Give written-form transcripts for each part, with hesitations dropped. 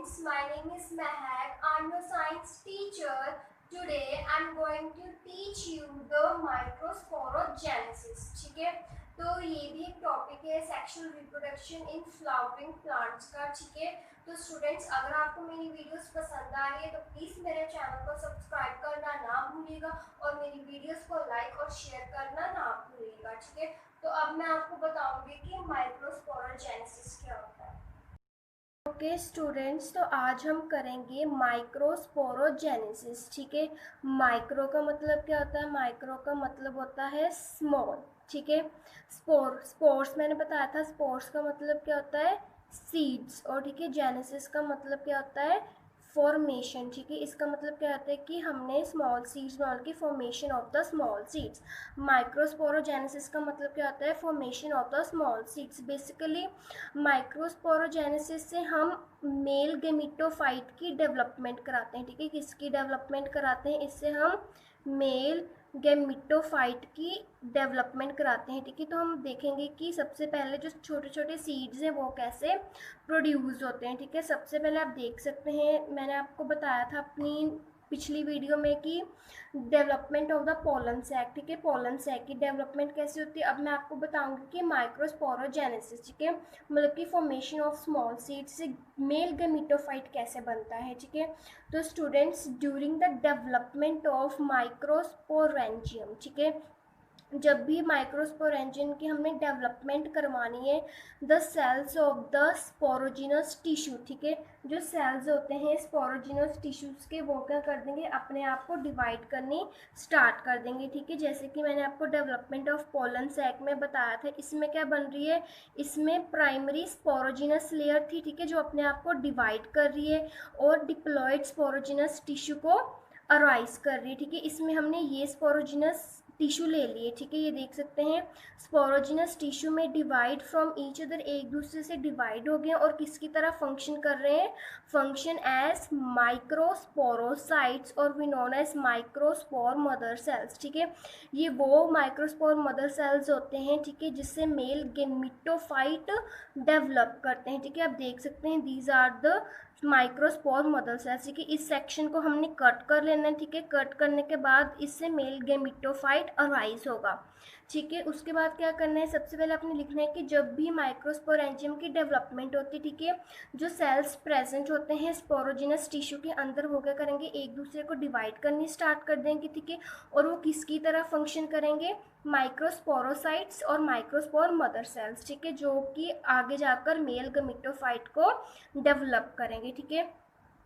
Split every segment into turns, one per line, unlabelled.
students, my name is Mehak. I'm your science teacher. Today I'm going to teach you the microsporogenesis. ठीक है, तो ये भी एक टॉपिक है sexual reproduction in flowering plants का. ठीक है, तो स्टूडेंट्स अगर आपको मेरी वीडियोस पसंद आ रही है तो प्लीज़ मेरे चैनल को सब्सक्राइब करना ना भूलिएगा और मेरी वीडियोस को लाइक और शेयर करना ना भूलिएगा. ठीक है, तो अब मैं आपको बताऊंगी कि माइक्रोस्पोरोजेनेसिस क्या होता है. ओके स्टूडेंट्स, तो आज हम करेंगे माइक्रोस्पोरोजेनेसिस. ठीक है, माइक्रो का मतलब क्या होता है? माइक्रो का मतलब होता है स्मॉल. ठीक है, स्पोर्स मैंने बताया था. स्पोर्स का मतलब क्या होता है? सीड्स. और ठीक है, जेनेसिस का मतलब क्या होता है? फॉर्मेशन. ठीक है, इसका मतलब क्या होता है कि हमने स्मॉल की formation of the small seeds. Microsporogenesis का मतलब क्या होता है? Formation of the small seeds. Basically microsporogenesis से हम मेल गेमिटोफाइट की डेवलपमेंट कराते हैं. ठीक है, किसकी डेवलपमेंट कराते हैं? इससे हम मेल गेमिटोफाइट की डेवलपमेंट कराते हैं. ठीक है, तो हम देखेंगे कि सबसे पहले जो छोटे छोटे सीड्स हैं वो कैसे प्रोड्यूस होते हैं. ठीक है, सबसे पहले आप देख सकते हैं, मैंने आपको बताया था अपनी पिछली वीडियो में कि development of the pollen sac. ठीक है, पोलन सैक की डेवलपमेंट कैसे होती है. अब मैं आपको बताऊंगी कि माइक्रोस्पोरोजेनेसिस, ठीक है, मतलब कि फॉर्मेशन ऑफ स्मॉल सीड से मेल गेमिटोफाइट कैसे बनता है. ठीक है, तो students, during the development of microsporangium, ठीक है, जब भी माइक्रोस्पोरेंजियम की हमने डेवलपमेंट करवानी है, the cells of the sporogenous tissue, ठीक है, जो सेल्स होते हैं स्पोरोजिनस टिश्यूज के, वो क्या कर देंगे? अपने आप को डिवाइड करनी स्टार्ट कर देंगे. ठीक है, जैसे कि मैंने आपको डेवलपमेंट ऑफ पोलन सैक में बताया था. इसमें क्या बन रही है? इसमें प्राइमरी स्पोरोजिनस लेयर थी, ठीक है, जो अपने आप को डिवाइड कर रही है और डिप्लॉयड स्पोरोजिनस टिश्यू को अराइज कर रही है. ठीक है, इसमें हमने ये स्पोरोजिनस टिश्यू ले लिए. ठीक है, ये देख सकते हैं स्पोरोजिनस टिश्यू में डिवाइड फ्रॉम ईच अदर, एक दूसरे से डिवाइड हो गए और किसकी तरह फंक्शन कर रहे हैं? फंक्शन एज माइक्रोस्पोरोसाइट्स और we known as microspore mother cells. ठीक है, ये वो माइक्रोस्पोर मदर सेल्स होते हैं, ठीक है, जिससे मेल गेमिटोफाइट डेवलप करते हैं. ठीक है, आप देख सकते हैं these are the microspore mother cells. ठीक है, इस सेक्शन को हमने कट कर लेना है. ठीक है, कट करने के बाद इससे मेल गेमिटोफाइट अराइज होगा. ठीक है, उसके बाद क्या करना है? सबसे पहले आपने लिखना है कि जब भी माइक्रोस्पोरेंजियम की डेवलपमेंट होती है, ठीक है, जो सेल्स प्रेजेंट होते हैं स्पोरोजिनस टिश्यू के अंदर, वो क्या करेंगे? एक दूसरे को डिवाइड करनी स्टार्ट कर देंगे. ठीक है, और वो किसकी तरह फंक्शन करेंगे? माइक्रोस्पोरोसाइट्स और माइक्रोस्पोर मदर सेल्स. ठीक है, जो कि आगे जाकर मेल गेमिटोफाइट को डेवलप करेंगे. ठीक है,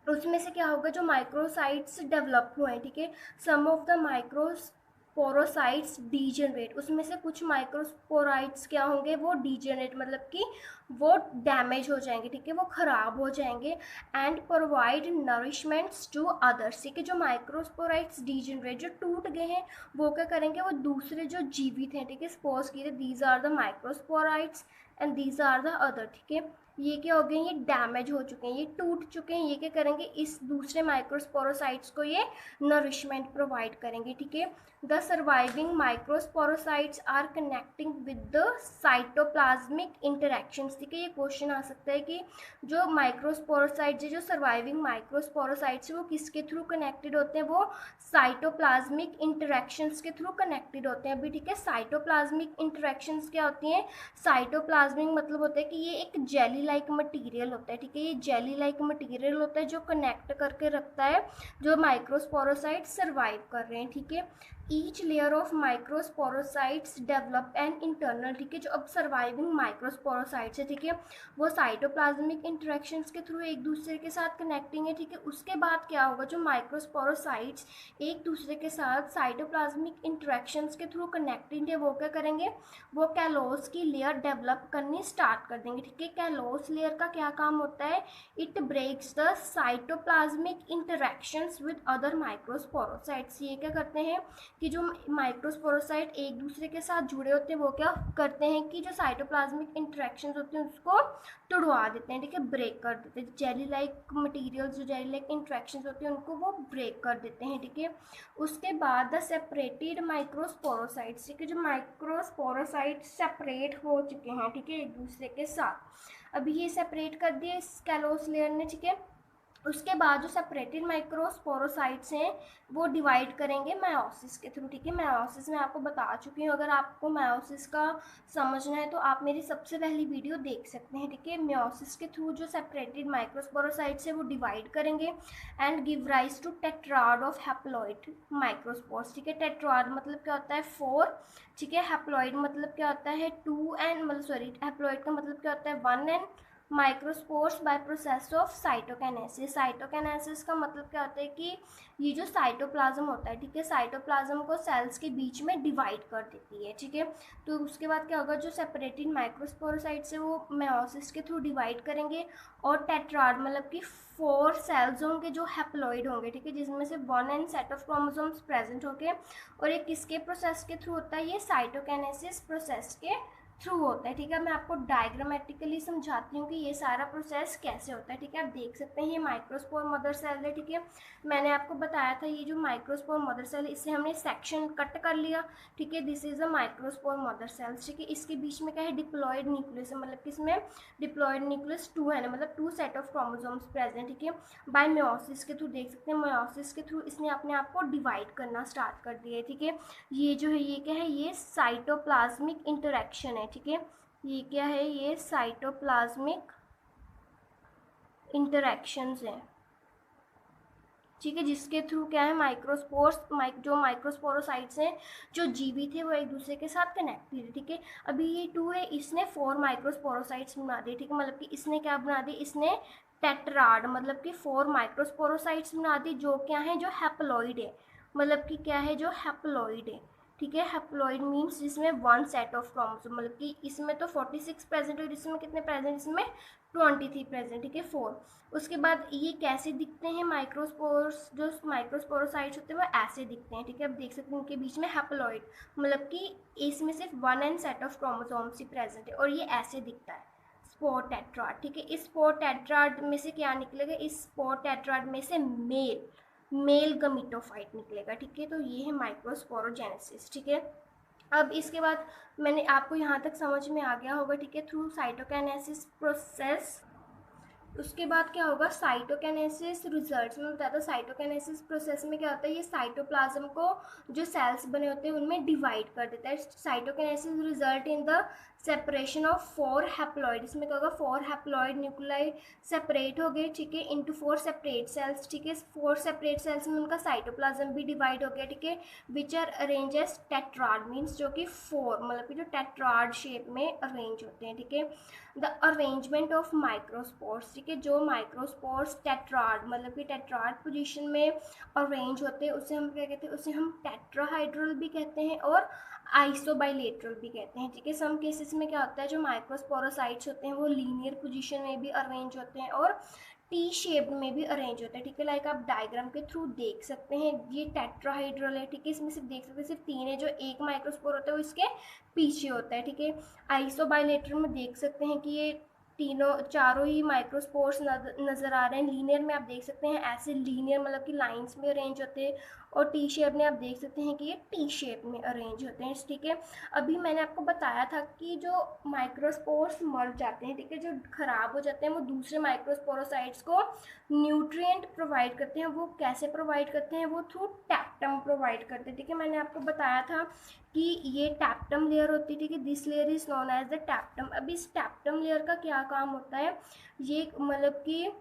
उसमें से क्या होगा? जो माइक्रोसाइट्स डेवलप हुए हैं, ठीक है, सम ऑफ द माइक्रोस्पोरोसाइट्स डीजेनरेट, उसमें से कुछ माइक्रोस्पोराइट्स क्या होंगे? वो डीजेनरेट, मतलब कि वो डैमेज हो जाएंगे. ठीक है, वो खराब हो जाएंगे. And provide nourishments to others. ठीक है, जो माइक्रोस्पोराइट्स डीजेनरेट, जो टूट गए हैं, वो क्या करेंगे? वो दूसरे जो जीवित हैं, ठीक है, सपोज कीजिए these are the microsporites and these are the other. ठीक है, ये क्या हो गए? ये डैमेज हो चुके हैं, ये टूट चुके हैं. ये क्या करेंगे? इस दूसरे माइक्रोस्पोरोसाइट्स को ये नरिशमेंट प्रोवाइड करेंगे. ठीक है, the surviving microsporocytes are connecting with the cytoplasmic interactions. ठीक है, ये क्वेश्चन आ सकता है कि जो माइक्रोस्पोरोसाइट्स है, जो सर्वाइविंग माइक्रोस्पोरोसाइट्स है, वो किसके थ्रू कनेक्टेड होते हैं? वो साइटोप्लाज्मिक इंटरेक्शंस के थ्रू कनेक्टेड होते हैं. अभी ठीक है, साइटोप्लाज्मिक इंटरेक्शंस क्या होती हैं? साइटोप्लाज्मिक मतलब होता है कि ये एक जेली लाइक मटीरियल होता है. ठीक है, ये जेली लाइक मटीरियल होता है जो कनेक्ट करके रखता है जो माइक्रोस्पोरोसाइट सर्वाइव कर रहे हैं. ठीक है, each layer of microsporocytes develop an internal. ठीक है, जो अब सर्वाइविंग माइक्रोस्पोरोसाइट्स है, ठीक है, वो साइटोप्लाज्मिक इंटरेक्शंस के थ्रू एक दूसरे के साथ कनेक्टिंग है. ठीक है, उसके बाद क्या होगा? जो माइक्रोस्पोरोसाइट्स एक दूसरे के साथ साइटोप्लाज्मिक इंटरेक्शंस के थ्रू कनेक्टिंग है, वो क्या करेंगे? वो कैलोस की लेयर डेवलप करनी स्टार्ट कर देंगे. ठीक है, कैलोस लेयर का क्या काम होता है? It breaks the cytoplasmic interactions with other microsporocytes. ये क्या करते हैं कि जो माइक्रोस्पोरोसाइट एक दूसरे के साथ जुड़े होते हैं, वो क्या करते हैं कि जो साइटोप्लाज्मिक इंटरेक्शंस होते हैं उसको तोड़वा देते हैं. ठीक है, ब्रेक कर देते हैं. जेली लाइक मटीरियल्स, जो जेली लाइक इंटरेक्शंस होती हैं, उनको वो ब्रेक कर देते हैं. ठीक है, उसके बाद द सेपरेटेड माइक्रोस्पोरोसाइट्स. ठीक है, जो माइक्रोस्पोरोसाइट सेपरेट हो चुके हैं, ठीक है, एक दूसरे के साथ, अभी ये सेपरेट कर दिए इस कैलोस लेयर ने. ठीक है, उसके बाद जो सेपरेटेड माइक्रोस्पोरोसाइट्स हैं वो डिवाइड करेंगे मायोसिस के थ्रू, ठीक है। मायोसिस मैं आपको बता चुकी हूँ, अगर आपको मायोसिस का समझना है तो आप मेरी सबसे पहली वीडियो देख सकते हैं, ठीक है। मायोसिस के थ्रू जो सेपरेटेड माइक्रोस्पोरोसाइट्स है वो डिवाइड करेंगे and give rise to tetrad of haploid microspores, ठीक है। टेट्राड मतलब क्या होता है 4, ठीक है। हैप्लॉइड मतलब क्या होता है 2 एंड मतलब सॉरी हैप्लॉइड का मतलब क्या होता है 1 and microspores by process of cytokinesis. Cytokinesis का मतलब क्या होता है कि ये जो साइटोप्लाज्म होता है, ठीक है, साइटोप्लाज्म को सेल्स के बीच में डिवाइड कर देती है, ठीक है। तो उसके बाद क्या होगा, जो सेपरेटेड माइक्रोस्पोरोसाइट्स है वो मेयोसिस के थ्रू डिवाइड करेंगे और टेट्राड मतलब कि 4 सेल्स होंगे जो हैप्लॉइड होंगे, ठीक है, जिसमें से 1 and set of chromosomes present होंगे। और ये किसके प्रोसेस के थ्रू होता है, ये साइटोकाइनेसिस प्रोसेस के थ्रू होता है, ठीक है। मैं आपको डायग्रामेटिकली समझाती हूँ कि ये सारा प्रोसेस कैसे होता है, ठीक है। आप देख सकते हैं ये माइक्रोस्पोर मदर सेल है, ठीक है। मैंने आपको बताया था ये जो माइक्रोस्पोर मदर सेल है इसे हमने सेक्शन कट कर लिया, ठीक है। This is a microspore mother cells, ठीक है। इसके बीच में क्या है, डिप्लॉयड न्यूक्लियस है, मतलब कि इसमें डिप्लॉयड न्यूक्लियस 2 है ना, मतलब 2 सेट ऑफ क्रोमोसोम्स प्रेजेंट, ठीक है। बाय मेयोसिस के थ्रू देख सकते हैं, मेयोसिस के थ्रू इसने अपने आप को डिवाइड करना स्टार्ट कर दिया है, ठीक है। ये जो है ये क्या है, ये साइटोप्लाज्मिक इंटरेक्शन है, ठीक है। ये क्या है, ये साइटोप्लाज्मिक इंटरेक्शंस है, ठीक है, जिसके थ्रू क्या है माइक्रोस्पोर्स जो माइक्रोस्पोरोसाइट्स हैं जो जीवित थे वो एक दूसरे के साथ कनेक्टेड है, ठीक है। अभी ये 2 है, इसने 4 माइक्रोस्पोरोसाइट्स बना दिए, ठीक है, मतलब कि इसने क्या बना दी, इसने टेट्राड मतलब कि 4 माइक्रोस्पोरोसाइट्स बना दी जो क्या है, जो हैप्लॉइड है, मतलब कि क्या है, जो हैप्लॉइड है, ठीक है। हैप्लॉइड मीन्स जिसमें 1 सेट ऑफ क्रोमोसोम, मतलब कि इसमें तो 46 प्रेजेंट है, इसमें कितने प्रेजेंट, इसमें 23 प्रेजेंट, ठीक है 4। उसके बाद ये कैसे दिखते हैं माइक्रोस्पोर्स, जो माइक्रोस्पोरोसाइट्स होते हैं वो ऐसे दिखते हैं, ठीक है। आप देख सकते हैं उनके बीच में हैप्लॉइड मतलब कि इसमें सिर्फ 1 and set of chromosomes he present है और ये ऐसे दिखता है स्पोर टेट्राड, ठीक है। इस स्पोर टेट्राड में से क्या निकलेगा, इस स्पोर टेट्राड में से मेल गमीटोफाइट निकलेगा, ठीक है। तो ये है माइक्रोस्पोरोजेनेसिस, ठीक है। अब इसके बाद मैंने आपको यहाँ तक समझ में आ गया होगा, ठीक है, थ्रू साइटोकाइनेसिस प्रोसेस। उसके बाद क्या होगा, साइटोकाइनेसिस रिजल्ट्स में बताया था। साइटोकाइनेसिस प्रोसेस में क्या होता है, ये साइटोप्लाज्म को जो सेल्स बने होते हैं उनमें डिवाइड कर देता है। Cytokinesis result in the separation of 4 haploid, इसमें क्या होगा 4 हैप्लॉइड न्यूक्लियाई सेपरेट हो गए, ठीक है, इनटू 4 सेपरेट सेल्स, ठीक है। 4 सेपरेट सेल्स में उनका साइटोप्लाज्म भी डिवाइड हो गया, ठीक है, which are arrange as tetrad means जो कि 4 मतलब कि जो टेट्राड शेप में अरेंज होते हैं, ठीक है। द अरेंजमेंट ऑफ माइक्रोस्पोर्स, ठीक है, जो माइक्रोस्पोर्स टेट्राड मतलब कि टेट्राड पोजीशन में अरेंज होते हैं उसे हम क्या कहते हैं, उसे हम टेट्राहाइड्रल भी कहते हैं और आइसोबाइलेटरल भी कहते हैं, ठीक है। सम केसेस में क्या होता है, जो माइक्रोस्पोरोसाइट्स होते हैं वो लीनियर पोजीशन में भी अरेंज होते हैं और टी शेप में भी अरेंज होता है, ठीक है। लाइक आप डायग्राम के थ्रू देख सकते हैं ये टेट्राहाइड्रल है, ठीक है। इसमें सिर्फ देख सकते हैं सिर्फ 3 है, जो एक माइक्रोस्पोर होता है वो इसके पीछे होता है, ठीक है। आइसोबाइलेटरल में देख सकते हैं कि ये तीनों चारों ही माइक्रोस्पोर्स नज़र आ रहे हैं। लीनियर में आप देख सकते हैं ऐसे लीनियर मतलब कि लाइंस में अरेंज होते हैं और टी शेप में आप देख सकते हैं कि ये टी शेप में अरेंज होते हैं, ठीक है। अभी मैंने आपको बताया था कि जो माइक्रोस्पोर्स मर जाते हैं, ठीक है, जो ख़राब हो जाते हैं वो दूसरे माइक्रोस्पोरोसाइट्स को न्यूट्रिएंट प्रोवाइड करते हैं। वो कैसे प्रोवाइड करते हैं, वो थ्रू टैक्टम प्रोवाइड करते हैं, ठीक है। मैंने आपको बताया था कि ये टैप्टम लेयर होती है, ठीक है, this layer is known as the tapetum. अब इस टैप्टम लेयर का क्या काम होता है, ये मतलब कि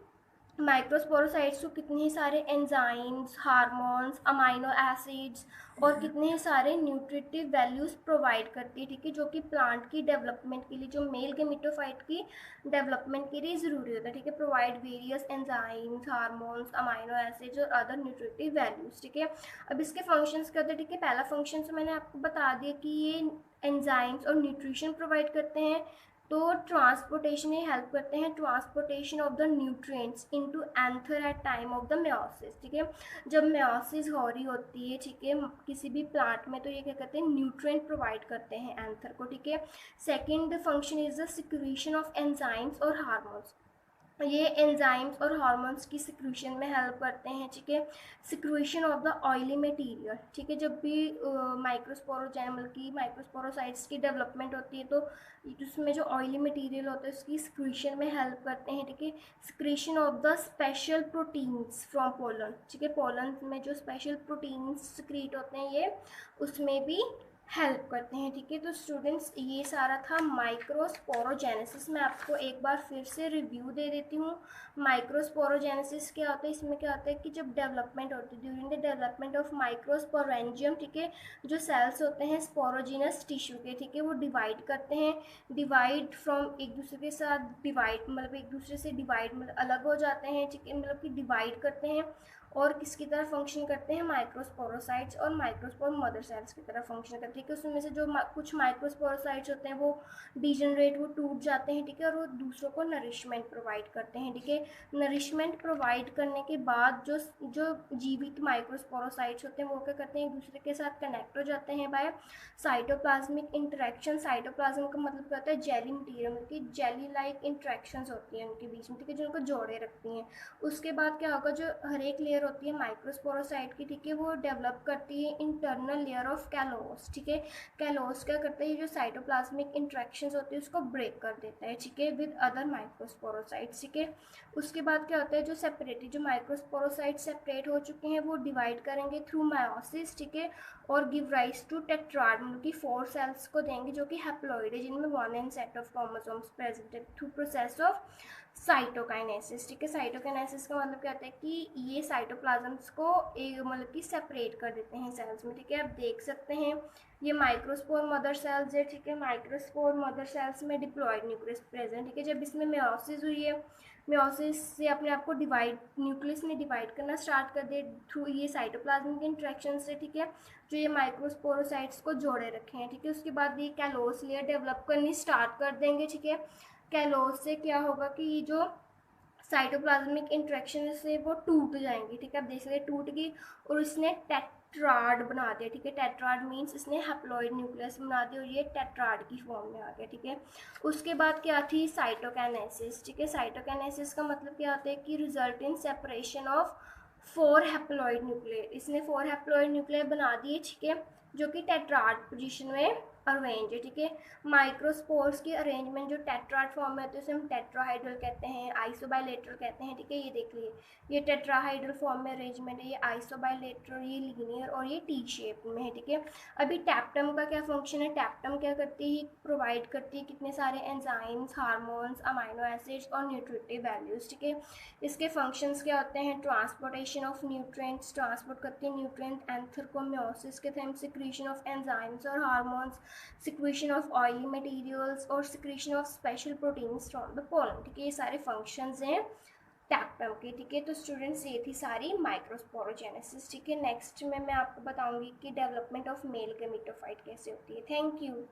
माइक्रोस्पोरोसाइट्स को कितने सारे एंजाइम्स, हार्मोन्स, अमाइनो एसिड्स और कितने सारे न्यूट्रिटिव वैल्यूज प्रोवाइड करती है, ठीक है, जो कि प्लांट की डेवलपमेंट के लिए, जो मेल गेमिटोफाइट की डेवलपमेंट के लिए ज़रूरी होता है, ठीक है। Provide various enzymes, hormones, amino acids और अदर न्यूट्रिटिव वैल्यूज, ठीक है। अब इसके फंक्शंस क्या होते हैं, ठीक है। पहला फंक्शन तो मैंने आपको बता दिया कि ये एंजाइम्स और न्यूट्रिशन प्रोवाइड करते हैं, तो ट्रांसपोर्टेशन में हेल्प करते हैं, transportation of the nutrients into anther at time of the meiosis, ठीक है। जब मेयोसिस हो रही होती है, ठीक है, किसी भी प्लांट में, तो ये क्या करते हैं, न्यूट्रिएंट प्रोवाइड करते हैं एंथर को, ठीक है। Second function is the secretion of enzymes और हार्मोन्स। ये एंजाइम्स और हार्मोन्स की सिक्रूशन में हेल्प करते हैं, ठीक है। सिक्रूशन ऑफ द ऑयली मटेरियल, ठीक है। जब भी माइक्रोस्पोरोजैनमल की माइक्रोस्पोरोसाइट्स की डेवलपमेंट होती है तो उसमें जो ऑयली मटेरियल होता है उसकी सिक्रूशन में हेल्प करते हैं, ठीक है। Secretion of the special proteins from pollen, ठीक है। पोलन में जो स्पेशल प्रोटीन्स सिक्रीट होते हैं ये उसमें भी हेल्प करते हैं, ठीक है। तो स्टूडेंट्स ये सारा था माइक्रोस्पोरोजेनेसिस। मैं आपको एक बार फिर से रिव्यू दे देती हूँ। माइक्रोस्पोरोजेनेसिस क्या होता है, इसमें क्या होता है कि जब डेवलपमेंट होती है during the development of microsporangium, ठीक है, जो सेल्स होते हैं स्पोरोजिनस टिश्यू के, ठीक है, वो डिवाइड करते हैं। डिवाइड फ्रॉम एक दूसरे के साथ डिवाइड मतलब एक दूसरे से डिवाइड मतलब अलग हो जाते हैं, ठीक है, मतलब कि डिवाइड करते हैं और किसकी तरह फंक्शन करते हैं, माइक्रोस्पोरोसाइट्स और माइक्रोस्पोर मदर सेल्स की तरह फंक्शन करते हैं, ठीक है। उसमें से जो कुछ माइक्रोस्पोरोसाइट्स होते हैं वो डिजनरेट, वो टूट जाते हैं, ठीक है, और वो दूसरों को नरिशमेंट प्रोवाइड करते हैं, ठीक है। नरिशमेंट प्रोवाइड करने के बाद जो जो जीवित माइक्रोस्पोरोसाइट्स होते हैं वो क्या करते हैं, एक दूसरे के साथ कनेक्ट हो जाते हैं बाय साइटोप्लाज्मिक इंटरेक्शन। साइटोप्लाज्म का मतलब क्या होता है, जेली मटीरियल, मतलब जेली लाइक इंटरेक्शंस होती हैं उनके बीच में, ठीक है, जो उनको जोड़े रखती हैं। उसके बाद क्या होगा, जो हर एक लेयर होती है माइक्रोस्पोरोसाइट की, ठीक है, वो डेवलप करती है इंटरनल लेयर ऑफ कैलोस, ठीक है। कैलोस क्या करता है, ये जो साइटोप्लाज्मिक इंटरेक्शंस होती है उसको ब्रेक कर देता है, ठीक है, विद अदर माइक्रोस्पोरोसाइट्स, ठीक है। उसके बाद क्या होता है, जो सेपरेटेड जो माइक्रोस्पोरोसाइट सेपरेट हो चुके हैं वो डिवाइड करेंगे थ्रू मायोसिस, ठीक है, और गिव राइज टू टेट्राड, मतलब कि 4 सेल्स को देंगे जो कि हैप्लॉइड है, जिनमें 1 and set of chromosomes present है थ्रू प्रोसेस ऑफ साइटोकाइनेसिस, ठीक है। साइटोकाइनेसिस का मतलब क्या होता है कि ये साइटोप्लाज्म्स को एक मतलब कि सेपरेट कर देते हैं सेल्स में, ठीक है। आप देख सकते हैं ये माइक्रोस्पोर मदर सेल्स है, ठीक है। माइक्रोस्पोर मदर सेल्स में डिप्लॉयड न्यूक्लियस प्रेजेंट, ठीक है। जब इसमें मेयोसिस हुई है, मेयोसिस से अपने आप को डिवाइड न्यूक्लियस ने डिवाइड करना स्टार्ट कर दिया थ्रू ये साइटोप्लाज्मिक इंटरेक्शन से, ठीक है, जो ये माइक्रोस्पोरोसाइट्स को जोड़े रखे हैं, ठीक है। उसके बाद ये कैलोस लेयर डेवलप करनी स्टार्ट कर देंगे, ठीक है। कैलोस से क्या होगा कि ये जो साइटोप्लाज्मिक इंटरेक्शन से वो टूट जाएंगी, ठीक है। आप देख सकते टूट गई और इसने टेट्राड बना दिया, ठीक है। टेट्राड मीन्स इसने हैप्लॉइड न्यूक्लियस बना दिया और ये टेट्राड की फॉर्म में आ गया, ठीक है। उसके बाद क्या थी, साइटोकाइनेसिस, ठीक है। साइटोकाइनेसिस का मतलब क्या होता है कि result in separation of 4 haploid nuclear, इसने 4 हैप्लॉइड न्यूक्लियर बना दिए, ठीक है, जो कि टेट्राड पोजीशन में अरेंज है, ठीक है। माइक्रोस्पोर्स की अरेंजमेंट जो टेट्राड फॉर्म में होती है उसे हम टेट्राहाइड्रल कहते हैं, आइसोबाइलेटरल कहते हैं, ठीक है। ये देख लिए ये टेट्राहाइड्रल फॉर्म में अरेंजमेंट है, ये आइसोबाइलेटरल, ये लीनियर और ये टी शेप में है, ठीक है। अभी टैप्टम का क्या फंक्शन है, टैप्टम क्या करती है, प्रोवाइड करती है कितने सारे एंजाइम्स, हार्मोन्स, अमाइनो एसिड्स और न्यूट्रिटिव वैल्यूज, ठीक है। इसके फंक्शंस क्या होते हैं, ट्रांसपोर्टेशन ऑफ न्यूट्रिएंट्स, ट्रांसपोर्ट करती है न्यूट्रिएंट, एंथ्रोकोमियोसिस के टाइम सिक्रीशन ऑफ एंजाइम्स और hormones, secretion of oily materials और secretion of special proteins from the pollen, ठीक है। ये सारे फंक्शंस हैं टैप्टम के, ठीक है। तो स्टूडेंट्स ये थी सारी माइक्रोस्पोरोजेनेसिस, ठीक है। नेक्स्ट में मैं आपको बताऊंगी कि डेवलपमेंट ऑफ मेल गैमेटोफाइट कैसे होती है। Thank you.